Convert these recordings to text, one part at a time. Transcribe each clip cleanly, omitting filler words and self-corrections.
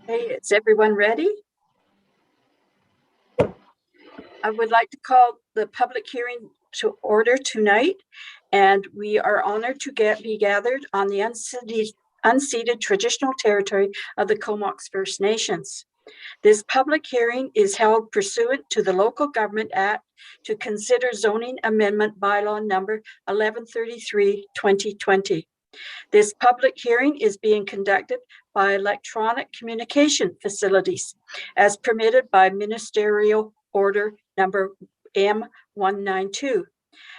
Hey, is everyone ready? I would like to call the public hearing to order tonight, and we are honored to be gathered on the unceded traditional territory of the Comox First Nations. This public hearing is held pursuant to the Local Government Act to consider zoning amendment bylaw number 1133/2020. This public hearing is being conducted by electronic communication facilities as permitted by Ministerial Order number M192.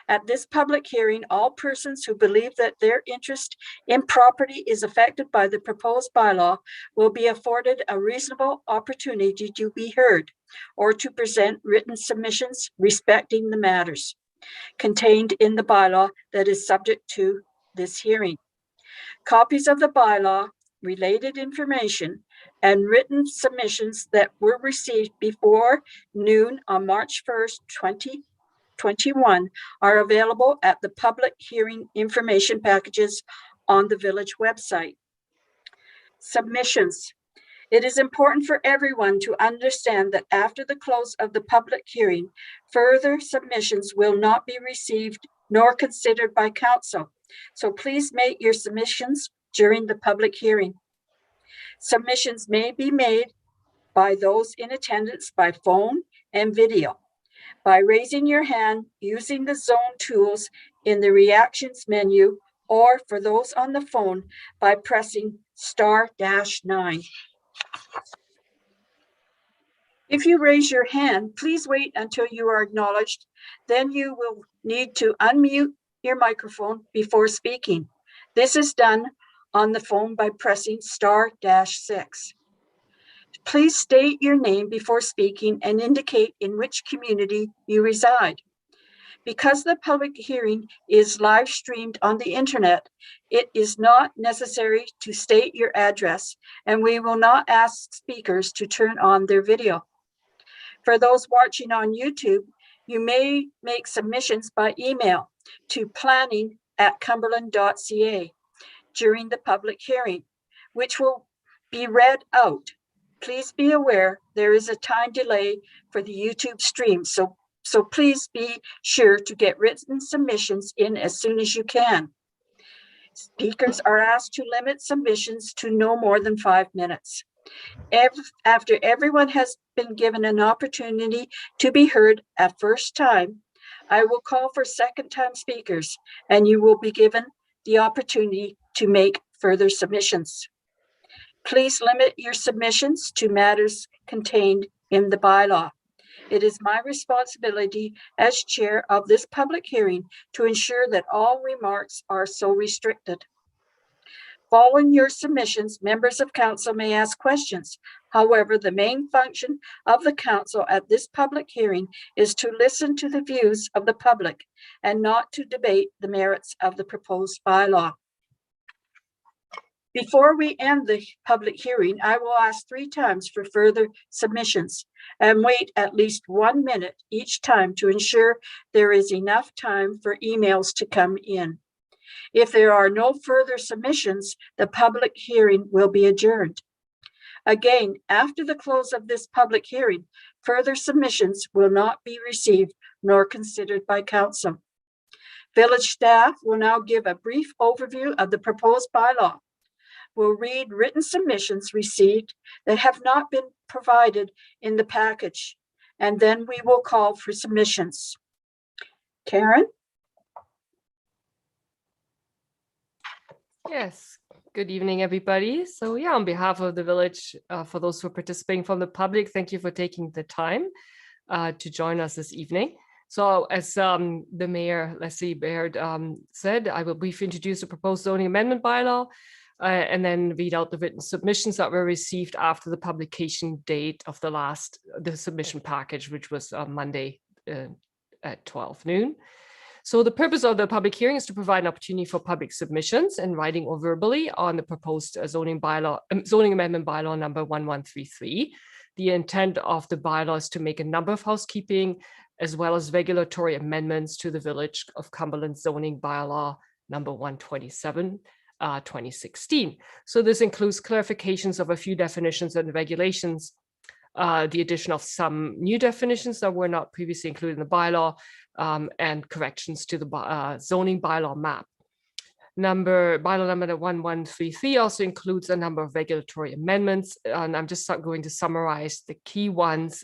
At this public hearing, all persons who believe that their interest in property is affected by the proposed bylaw will be afforded a reasonable opportunity to be heard or to present written submissions respecting the matters contained in the bylaw that is subject to this hearing. Copies of the bylaw, related information, and written submissions that were received before noon on March 1st, 2021 are available at the public hearing information packages on the village website. Submissions. It is important for everyone to understand that after the close of the public hearing, further submissions will not be received nor considered by council. So please make your submissions during the public hearing. Submissions may be made by those in attendance by phone and video, by raising your hand using the zone tools in the reactions menu, or for those on the phone by pressing *9. If you raise your hand, please wait until you are acknowledged. Then you will need to unmute your microphone before speaking. This is done on the phone by pressing *6. Please state your name before speaking and indicate in which community you reside. Because the public hearing is live streamed on the internet, it is not necessary to state your address, and we will not ask speakers to turn on their video. For those watching on YouTube, you may make submissions by email to planning@cumberland.ca during the public hearing, which will be read out. Please be aware there is a time delay for the YouTube stream, so please be sure to get written submissions in as soon as you can. Speakers are asked to limit submissions to no more than 5 minutes. After everyone has been given an opportunity to be heard a first time, I will call for second-time speakers, and you will be given the opportunity to make further submissions. Please limit your submissions to matters contained in the bylaw. It is my responsibility as chair of this public hearing to ensure that all remarks are so restricted. Following your submissions, members of council may ask questions. However, the main function of the council at this public hearing is to listen to the views of the public and not to debate the merits of the proposed bylaw. Before we end the public hearing, I will ask 3 times for further submissions and wait at least 1 minute each time to ensure there is enough time for emails to come in. If there are no further submissions, the public hearing will be adjourned. Again, after the close of this public hearing, further submissions will not be received nor considered by council. Village staff will now give a brief overview of the proposed bylaw. We'll read written submissions received that have not been provided in the package, and then we will call for submissions. Karen? Yes, good evening, everybody. So yeah, on behalf of the village, for those who are participating from the public, thank you for taking the time to join us this evening. So as the Mayor, Leslie Baird, said, I will briefly introduce the proposed zoning amendment bylaw and then read out the written submissions that were received after the publication date of the submission package, which was Monday at 12 noon. So the purpose of the public hearing is to provide an opportunity for public submissions in writing or verbally on the proposed zoning amendment bylaw number 1133. The intent of the bylaw is to make a number of housekeeping as well as regulatory amendments to the Village of Cumberland zoning bylaw number 127 2016. So this includes clarifications of a few definitions and regulations, the addition of some new definitions that were not previously included in the bylaw, and corrections to the zoning bylaw map. Bylaw number 1133 also includes a number of regulatory amendments, and I'm just going to summarize the key ones.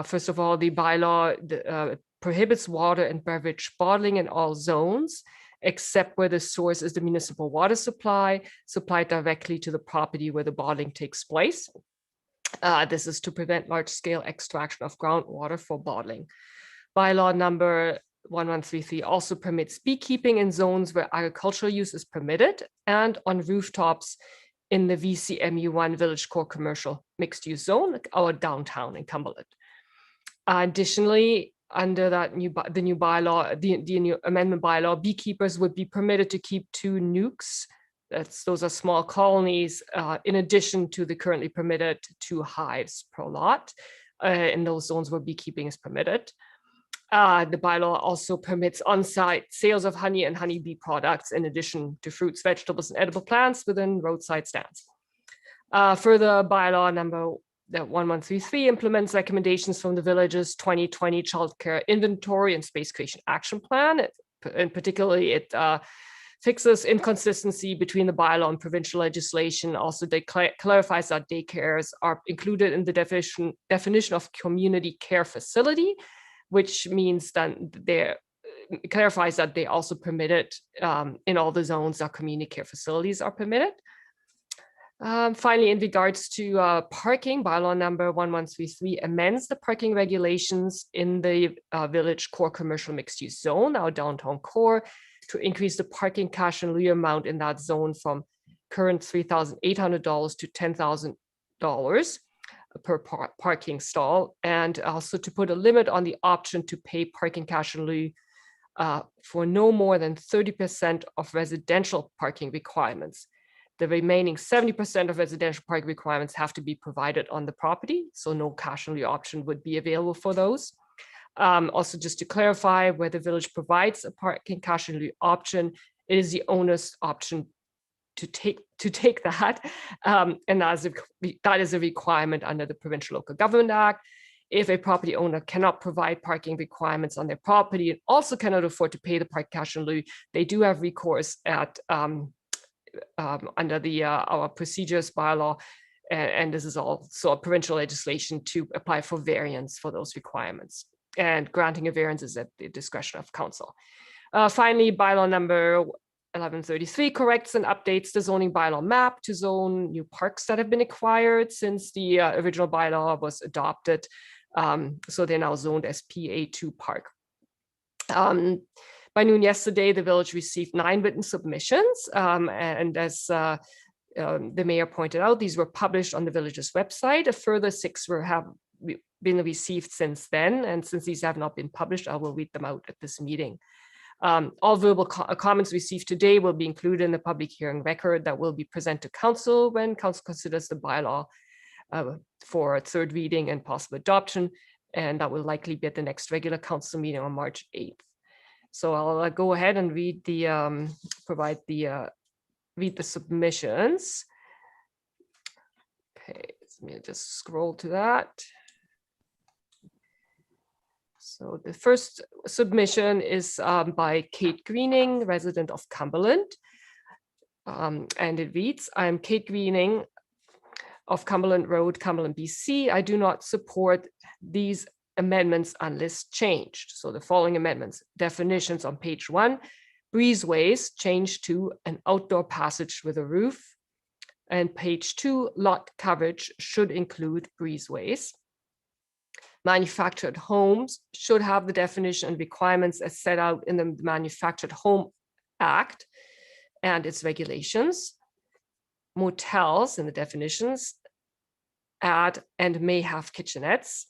First of all, the bylaw prohibits water and beverage bottling in all zones, except where the source is the municipal water supply, supplied directly to the property where the bottling takes place. This is to prevent large-scale extraction of groundwater for bottling. Bylaw number 1133 also permits beekeeping in zones where agricultural use is permitted and on rooftops in the VCMU1 Village Core Commercial Mixed Use Zone, like our downtown in Cumberland. Additionally, under the new amendment bylaw, beekeepers would be permitted to keep 2 nukes. Those are small colonies, in addition to the currently permitted 2 hives per lot in those zones where beekeeping is permitted. The bylaw also permits on-site sales of honey and honeybee products in addition to fruits, vegetables, and edible plants within roadside stands. Further, bylaw number 1133 implements recommendations from the village's 2020 childcare inventory and space creation action plan. And particularly, it fixes inconsistency between the bylaw and provincial legislation. Also, clarifies that daycares are included in the definition of community care facility, which means that clarifies that they also permitted in all the zones that community care facilities are permitted. Finally, in regards to parking, bylaw number 1133 amends the parking regulations in the village core commercial mixed use zone, our downtown core, to increase the parking cash and lieu amount in that zone from current $3,800 to $10,000 per parking stall, and also to put a limit on the option to pay parking cash and lieu for no more than 30% of residential parking requirements. The remaining 70% of residential parking requirements have to be provided on the property, so no cash and lieu option would be available for those. Also, just to clarify, where the village provides a parking cash and lieu option, it is the owner's option to take that, and that is a requirement under the Provincial Local Government Act. If a property owner cannot provide parking requirements on their property and also cannot afford to pay the park cash and lieu, they do have recourse at under the our procedures bylaw, and this is also a provincial legislation to apply for variance for those requirements. And granting a variance is at the discretion of council. Finally, bylaw number 1133 corrects and updates the zoning bylaw map to zone new parks that have been acquired since the original bylaw was adopted. So they're now zoned as PA2 park. By noon yesterday, the village received 9 written submissions. And as the mayor pointed out, these were published on the village's website. A further 6 have been received since then. And since these have not been published, I will read them out at this meeting. All verbal comments received today will be included in the public hearing record that will be presented to council when council considers the bylaw for a 3rd reading and possible adoption. And that will likely be at the next regular council meeting on March 8th. So I'll go ahead and read the read the submissions. Okay, let me just scroll to that. So the first submission is by Kate Greening, resident of Cumberland. And it reads, I am Kate Greening of Cumberland Road, Cumberland, BC. I do not support these amendments unless changed. So the following amendments: definitions on page 1, breezeways changed to an outdoor passage with a roof. And page 2, lot coverage should include breezeways. Manufactured homes should have the definition and requirements as set out in the Manufactured Home Act and its regulations. Motels in the definitions add and may have kitchenettes.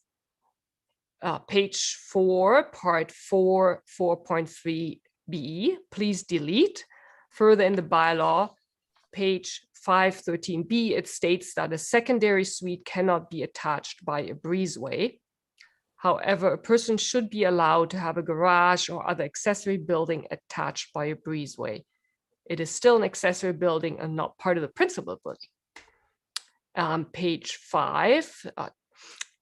Page 4, part 4, 4.3b, please delete. Further in the bylaw, page 513b, it states that a secondary suite cannot be attached by a breezeway. However, a person should be allowed to have a garage or other accessory building attached by a breezeway. It is still an accessory building and not part of the principal building. Page 5,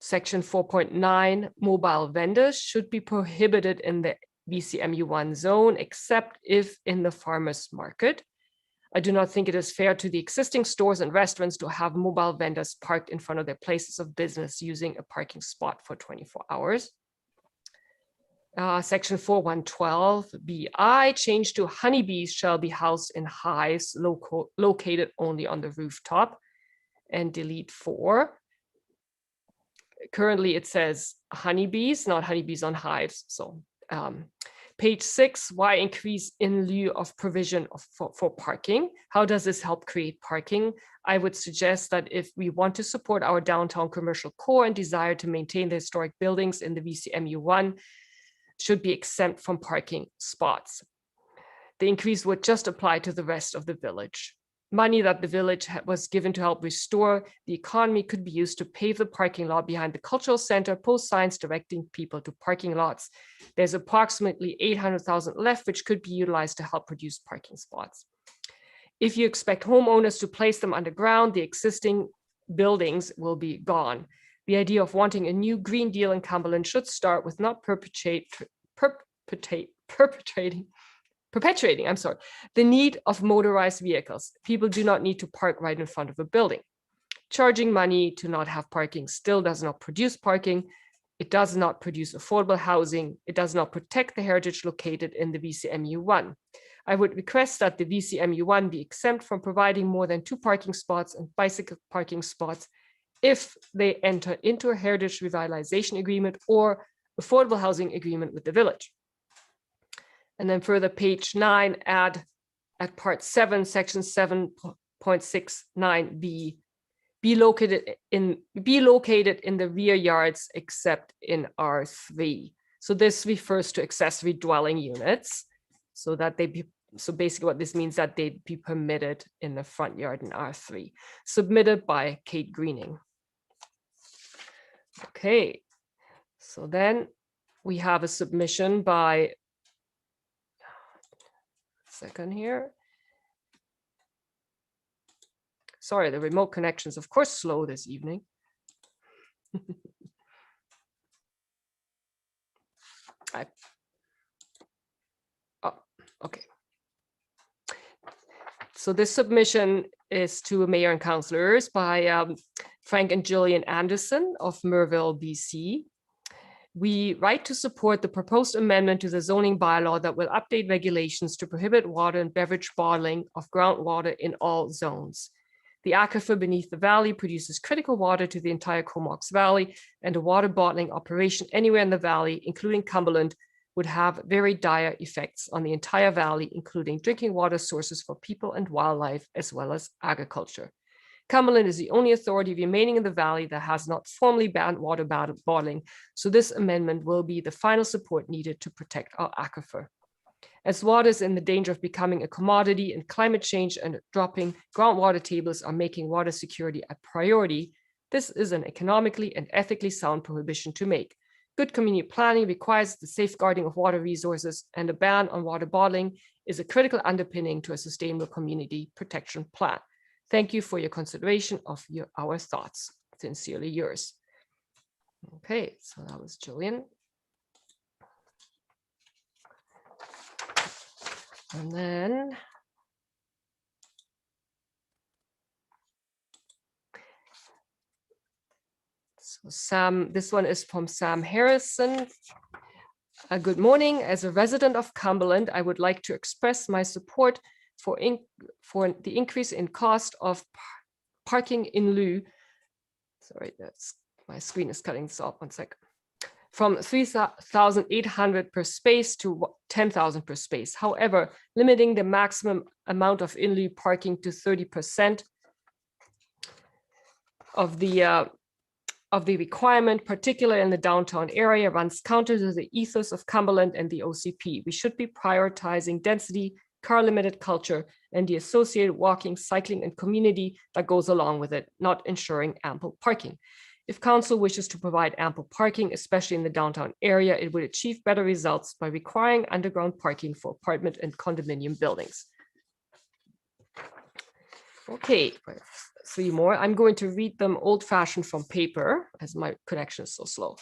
section 4.9, mobile vendors should be prohibited in the VCMU1 zone, except if in the farmers market. I do not think it is fair to the existing stores and restaurants to have mobile vendors parked in front of their places of business using a parking spot for 24 hours. Section 4.112 BI, change to honeybees shall be housed in hives located only on the rooftop, and delete 4. Currently it says honeybees, not honeybees on hives. So page 6, why increase in lieu of provision for parking? How does this help create parking? I would suggest that if we want to support our downtown commercial core and desire to maintain the historic buildings in the VCMU1, should be exempt from parking spots. The increase would just apply to the rest of the village. Money that the village was given to help restore the economy could be used to pave the parking lot behind the cultural center, post signs directing people to parking lots. There's approximately 800,000 left, which could be utilized to help produce parking spots. If you expect homeowners to place them underground, the existing buildings will be gone. The idea of wanting a new Green Deal in Cumberland should start with not perpetuating the need of motorized vehicles. People do not need to park right in front of a building. Charging money to not have parking still does not produce parking. It does not produce affordable housing. It does not protect the heritage located in the VCMU1. I would request that the VCMU1 be exempt from providing more than 2 parking spots and bicycle parking spots if they enter into a heritage revitalization agreement or affordable housing agreement with the village. And then further, page 9, add at part 7, section 7.69b, be located in the rear yards except in R3. So this refers to accessory dwelling units, so basically what this means that they'd be permitted in the front yard in R3. Submitted by Kate Greening. Okay, so then we have a submission by, second here. Sorry, the remote connection's of course slow this evening. Okay. So this submission is to mayor and councillors by Frank and Julian Anderson of Merville, BC. We write to support the proposed amendment to the zoning bylaw that will update regulations to prohibit water and beverage bottling of groundwater in all zones. The aquifer beneath the valley produces critical water to the entire Comox Valley, and a water bottling operation anywhere in the valley, including Cumberland, would have very dire effects on the entire valley, including drinking water sources for people and wildlife, as well as agriculture. Cumberland is the only authority remaining in the valley that has not formally banned water bottling, so this amendment will be the final support needed to protect our aquifer. As water is in the danger of becoming a commodity, and climate change and dropping groundwater tables are making water security a priority, this is an economically and ethically sound prohibition to make. Good community planning requires the safeguarding of water resources, and a ban on water bottling is a critical underpinning to a sustainable community protection plan. Thank you for your consideration of our thoughts. Sincerely yours. Okay, so that was Julian. And then so Sam, this one is from Sam Harrison. Good morning. As a resident of Cumberland, I would like to express my support for the increase in cost of parking in lieu. Sorry, my screen is cutting this off. 1 second. From 3,800 per space to 10,000 per space. However, limiting the maximum amount of in lieu parking to 30% of the requirement, particularly in the downtown area, runs counter to the ethos of Cumberland and the OCP. We should be prioritizing density, car-limited culture, and the associated walking, cycling, and community that goes along with it, not ensuring ample parking. If council wishes to provide ample parking, especially in the downtown area, it would achieve better results by requiring underground parking for apartment and condominium buildings. Okay, 3 more. I'm going to read them old-fashioned from paper, as my connection is so slow.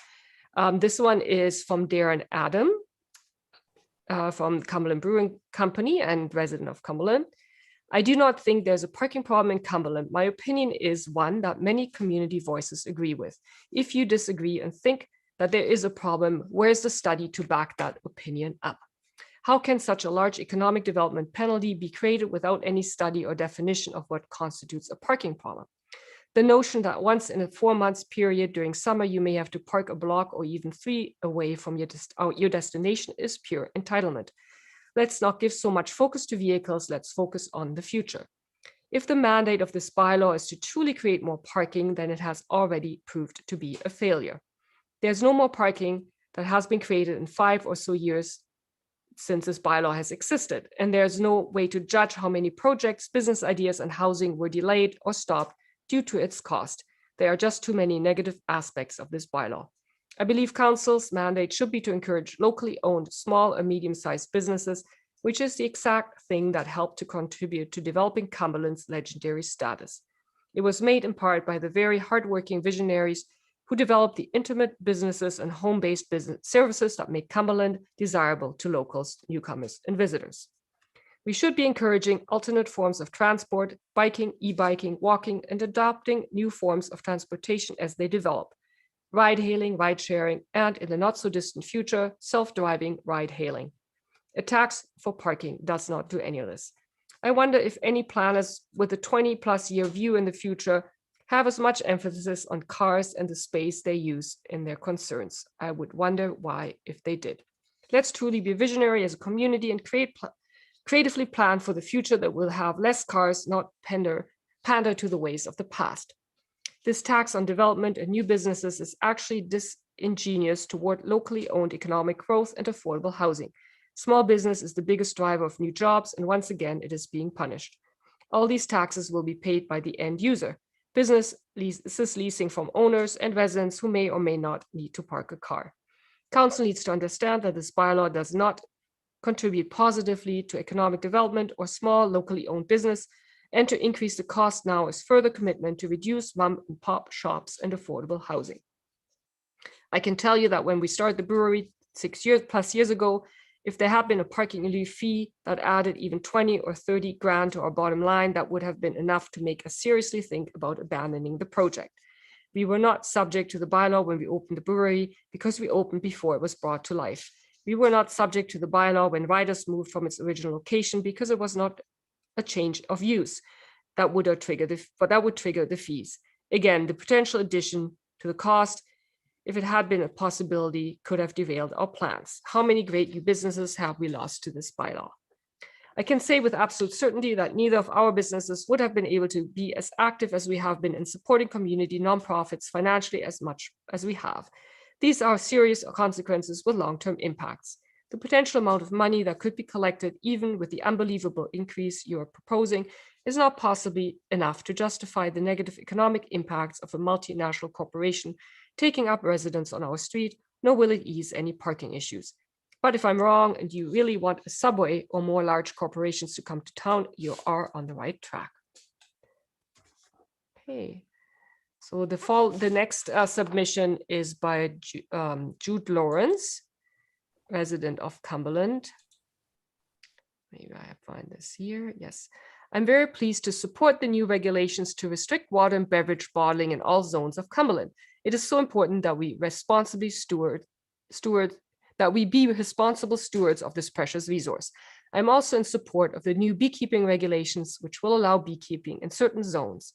This one is from Darren Adam from Cumberland Brewing Company and resident of Cumberland. I do not think there's a parking problem in Cumberland. My opinion is one that many community voices agree with. If you disagree and think that there is a problem, where's the study to back that opinion up? How can such a large economic development penalty be created without any study or definition of what constitutes a parking problem? The notion that once in a 4 months period during summer, you may have to park a block or even 3 away from your destination is pure entitlement. Let's not give so much focus to vehicles, let's focus on the future. If the mandate of this bylaw is to truly create more parking, then it has already proved to be a failure. There's no more parking that has been created in 5 or so years since this bylaw has existed, and there's no way to judge how many projects, business ideas, and housing were delayed or stopped due to its cost. There are just too many negative aspects of this bylaw. I believe council's mandate should be to encourage locally owned small and medium-sized businesses, which is the exact thing that helped to contribute to developing Cumberland's legendary status. It was made in part by the very hardworking visionaries who developed the intimate businesses and home-based business services that make Cumberland desirable to locals, newcomers, and visitors. We should be encouraging alternate forms of transport, biking, e-biking, walking, and adopting new forms of transportation as they develop. Ride-hailing, ride-sharing, and in the not-so-distant future, self-driving ride-hailing. A tax for parking does not do any of this. I wonder if any planners with a 20-plus-year view in the future have as much emphasis on cars and the space they use in their concerns. I would wonder why if they did. Let's truly be visionary as a community and creatively plan for the future that will have less cars, not pander to the ways of the past. This tax on development and new businesses is actually disingenuous toward locally owned economic growth and affordable housing. Small business is the biggest driver of new jobs, and once again, it is being punished. All these taxes will be paid by the end user. Business is leasing from owners and residents who may or may not need to park a car. Council needs to understand that this bylaw does not contribute positively to economic development or small locally owned business, and to increase the cost now is further commitment to reduce mom and pop shops and affordable housing. I can tell you that when we started the brewery 6 years ago, if there had been a parking relief fee that added even 20 or 30 grand to our bottom line, that would have been enough to make us seriously think about abandoning the project. We were not subject to the bylaw when we opened the brewery because we opened before it was brought to life. We were not subject to the bylaw when Riders moved from its original location because it was not a change of use that would trigger the fees. Again, the potential addition to the cost, if it had been a possibility, could have derailed our plans. How many great new businesses have we lost to this bylaw? I can say with absolute certainty that neither of our businesses would have been able to be as active as we have been in supporting community nonprofits financially as much as we have. These are serious consequences with long-term impacts. The potential amount of money that could be collected, even with the unbelievable increase you are proposing, is not possibly enough to justify the negative economic impacts of a multinational corporation taking up residence on our street, nor will it ease any parking issues. But if I'm wrong and you really want a subway or more large corporations to come to town, you are on the right track. Okay, so the next submission is by Judy Lawrence, resident of Cumberland. Maybe I find this here. Yes. I'm very pleased to support the new regulations to restrict water and beverage bottling in all zones of Cumberland. It is so important that we responsibly be responsible stewards of this precious resource. I'm also in support of the new beekeeping regulations, which will allow beekeeping in certain zones.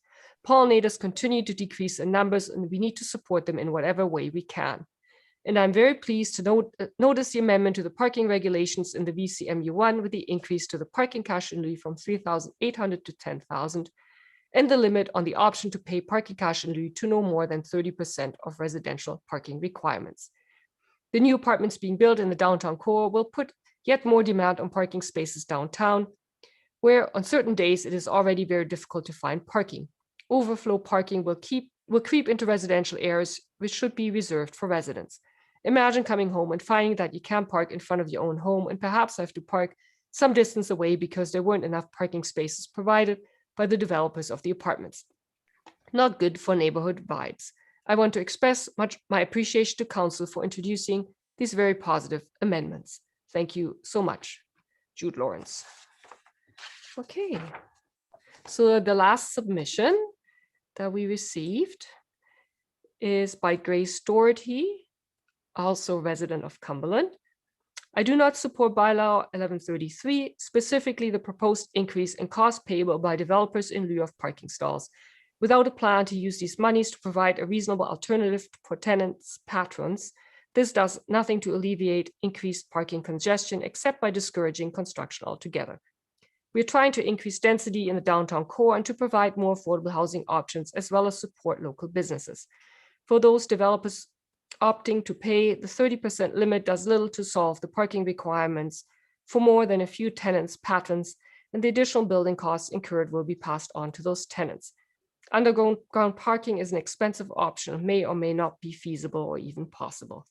Pollinators continue to decrease in numbers, and we need to support them in whatever way we can. And I'm very pleased to notice the amendment to the parking regulations in the VCMU1 with the increase to the parking cash in lieu from 3,800 to 10,000, and the limit on the option to pay parking cash in lieu to no more than 30% of residential parking requirements. The new apartments being built in the downtown core will put yet more demand on parking spaces downtown, where on certain days it is already very difficult to find parking. Overflow parking will creep into residential areas, which should be reserved for residents. Imagine coming home and finding that you can't park in front of your own home and perhaps have to park some distance away because there weren't enough parking spaces provided by the developers of the apartments. Not good for neighborhood vibes. I want to express my appreciation to Council for introducing these very positive amendments. Thank you so much, Judy Lawrence. Okay, so the last submission that we received is by Grace Doherty, also resident of Cumberland. I do not support Bylaw 1133, specifically the proposed increase in cost payable by developers in lieu of parking stalls, without a plan to use these monies to provide a reasonable alternative for tenants' patrons. This does nothing to alleviate increased parking congestion except by discouraging construction altogether. We are trying to increase density in the downtown core and to provide more affordable housing options, as well as support local businesses. For those developers opting to pay, the 30% limit does little to solve the parking requirements for more than a few tenants' patrons, and the additional building costs incurred will be passed on to those tenants. Underground parking is an expensive option, may or may not be feasible or even possible.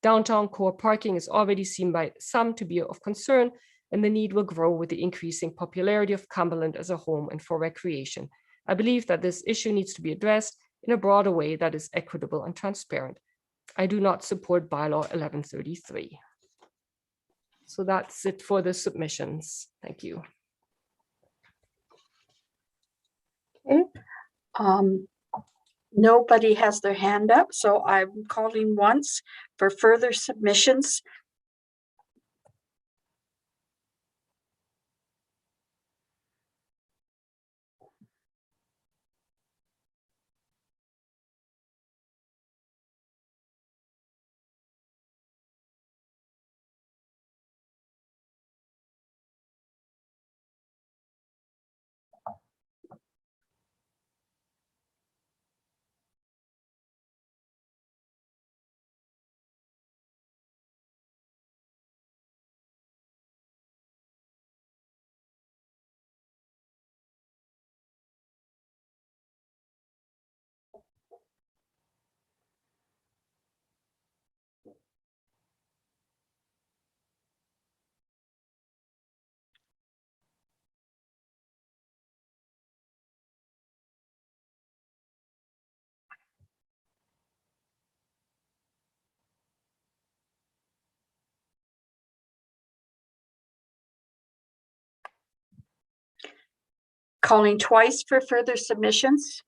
Downtown core parking is already seen by some to be of concern, and the need will grow with the increasing popularity of Cumberland as a home and for recreation. I believe that this issue needs to be addressed in a broader way that is equitable and transparent. I do not support Bylaw 1133. So that's it for the submissions. Thank you. Okay. Nobody has their hand up, so I'm calling once for further submissions. Calling twice for further submissions.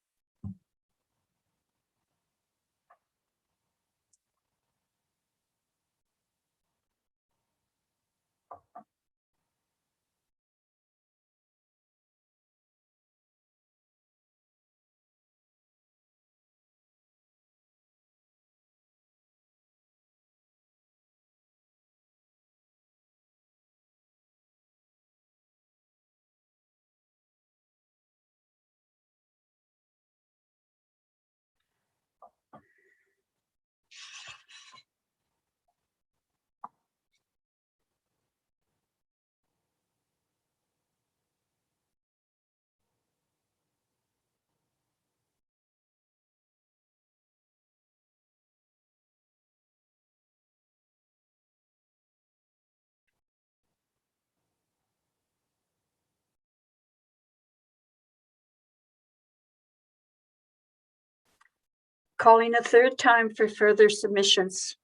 Calling a third time for further submissions.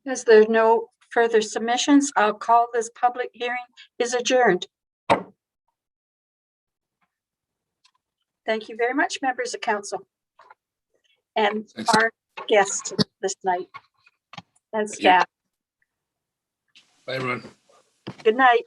As there's no further submissions, I'll call this public hearing is adjourned. Thank you very much, members of council. And Thanks. our guests this night and you. staff. Bye, everyone. Good night.